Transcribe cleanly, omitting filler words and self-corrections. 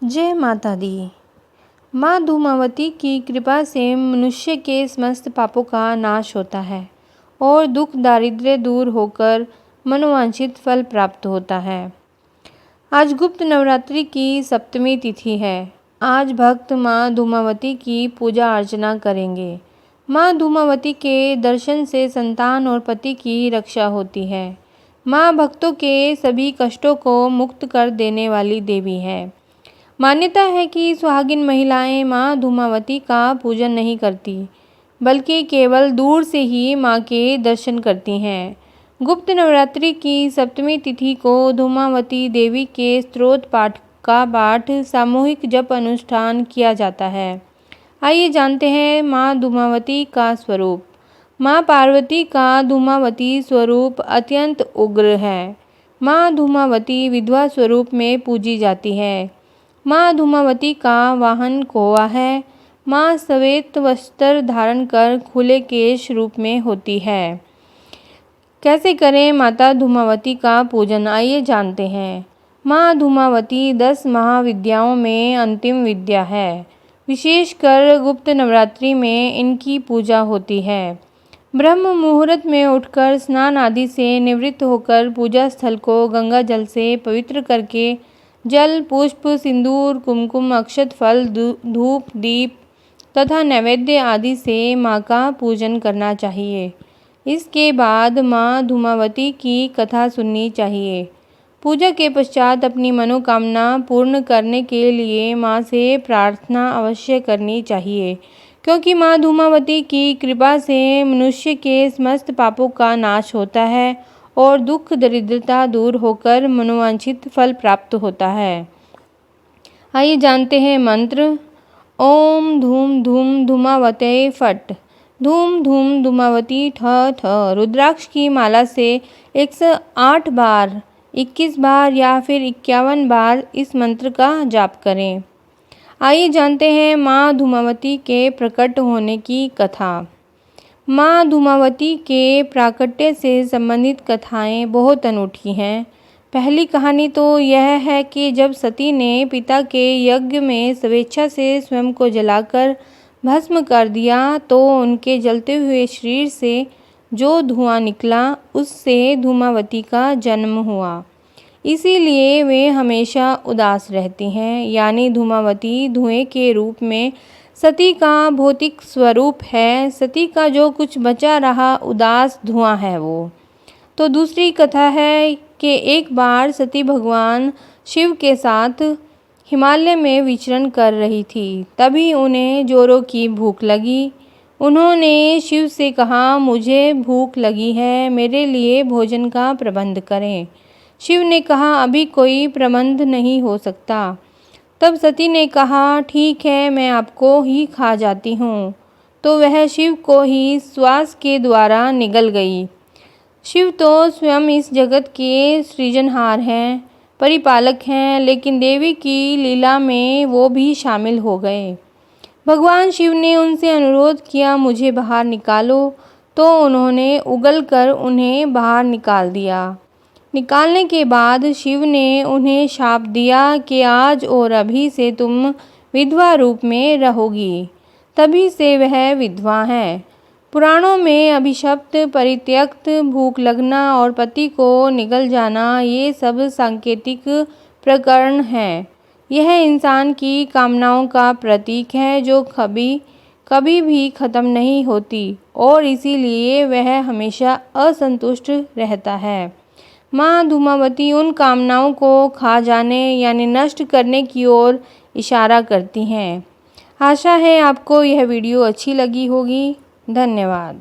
जय माता दी। माँ धूमावती की कृपा से मनुष्य के समस्त पापों का नाश होता है और दुख दारिद्र्य दूर होकर मनोवांछित फल प्राप्त होता है। आज गुप्त नवरात्रि की सप्तमी तिथि है। आज भक्त माँ धूमावती की पूजा अर्चना करेंगे। माँ धूमावती के दर्शन से संतान और पति की रक्षा होती है। माँ भक्तों के सभी कष्टों को मुक्त कर देने वाली देवी है। मान्यता है कि सुहागिन महिलाएं माँ धूमावती का पूजन नहीं करती, बल्कि केवल दूर से ही माँ के दर्शन करती हैं। गुप्त नवरात्रि की सप्तमी तिथि को धूमावती देवी के स्तोत्र पाठ का सामूहिक जप अनुष्ठान किया जाता है। आइए जानते हैं माँ धूमावती का स्वरूप। माँ पार्वती का धूमावती स्वरूप अत्यंत उग्र है। माँ धूमावती विधवा स्वरूप में पूजी जाती है। माँ धूमावती का वाहन कौवा है। माँ श्वेत वस्त्र धारण कर खुले केश रूप में होती है। कैसे करें माता धूमावती का पूजन, आइए जानते हैं। माँ धूमावती 10 महाविद्याओं में अंतिम विद्या है। विशेषकर गुप्त नवरात्रि में इनकी पूजा होती है। ब्रह्म मुहूर्त में उठकर स्नान आदि से निवृत्त होकर पूजा स्थल को गंगा जल से पवित्र करके जल, पुष्प, सिंदूर, कुमकुम, अक्षत, फल, धूप, दीप तथा नैवेद्य आदि से माँ का पूजन करना चाहिए। इसके बाद माँ धूमावती की कथा सुननी चाहिए। पूजा के पश्चात अपनी मनोकामना पूर्ण करने के लिए माँ से प्रार्थना अवश्य करनी चाहिए, क्योंकि माँ धूमावती की कृपा से मनुष्य के समस्त पापों का नाश होता है और दुख दरिद्रता दूर होकर मनोवांछित फल प्राप्त होता है। आइए जानते हैं मंत्र। ओम धूम धूम धूमावते फट। धूम धूम धूमावती ठ ठ। रुद्राक्ष की माला से 108 बार, 21 बार या फिर 51 बार इस मंत्र का जाप करें। आइए जानते हैं माँ धूमावती के प्रकट होने की कथा। माँ धूमावती के प्राकट्य से संबंधित कथाएं बहुत अनूठी हैं। पहली कहानी तो यह है कि जब सती ने पिता के यज्ञ में स्वेच्छा से स्वयं को जलाकर भस्म कर दिया, तो उनके जलते हुए शरीर से जो धुआं निकला, उससे धूमावती का जन्म हुआ। इसीलिए वे हमेशा उदास रहती हैं, यानी धूमावती धुएं के रूप में सती का भौतिक स्वरूप है। सती का जो कुछ बचा रहा उदास धुआं है वो। तो दूसरी कथा है कि एक बार सती भगवान शिव के साथ हिमालय में विचरण कर रही थी। तभी उन्हें जोरों की भूख लगी। उन्होंने शिव से कहा, मुझे भूख लगी है, मेरे लिए भोजन का प्रबंध करें। शिव ने कहा, अभी कोई प्रबंध नहीं हो सकता। तब सती ने कहा, ठीक है, मैं आपको ही खा जाती हूँ। तो वह शिव को ही श्वास के द्वारा निगल गई। शिव तो स्वयं इस जगत के सृजनहार हैं, परिपालक हैं, लेकिन देवी की लीला में वो भी शामिल हो गए। भगवान शिव ने उनसे अनुरोध किया, मुझे बाहर निकालो। तो उन्होंने उगल कर उन्हें बाहर निकाल दिया। निकालने के बाद शिव ने उन्हें शाप दिया कि आज और अभी से तुम विधवा रूप में रहोगी। तभी से वह विधवा हैं। पुराणों में अभिशप्त, परित्यक्त, भूख लगना और पति को निगल जाना, ये सब सांकेतिक प्रकरण हैं। यह इंसान की कामनाओं का प्रतीक है, जो कभी भी खत्म नहीं होती और इसीलिए वह हमेशा असंतुष्ट रहता है। माँ धूमावती उन कामनाओं को खा जाने यानी नष्ट करने की ओर इशारा करती हैं। आशा है आपको यह वीडियो अच्छी लगी होगी। धन्यवाद।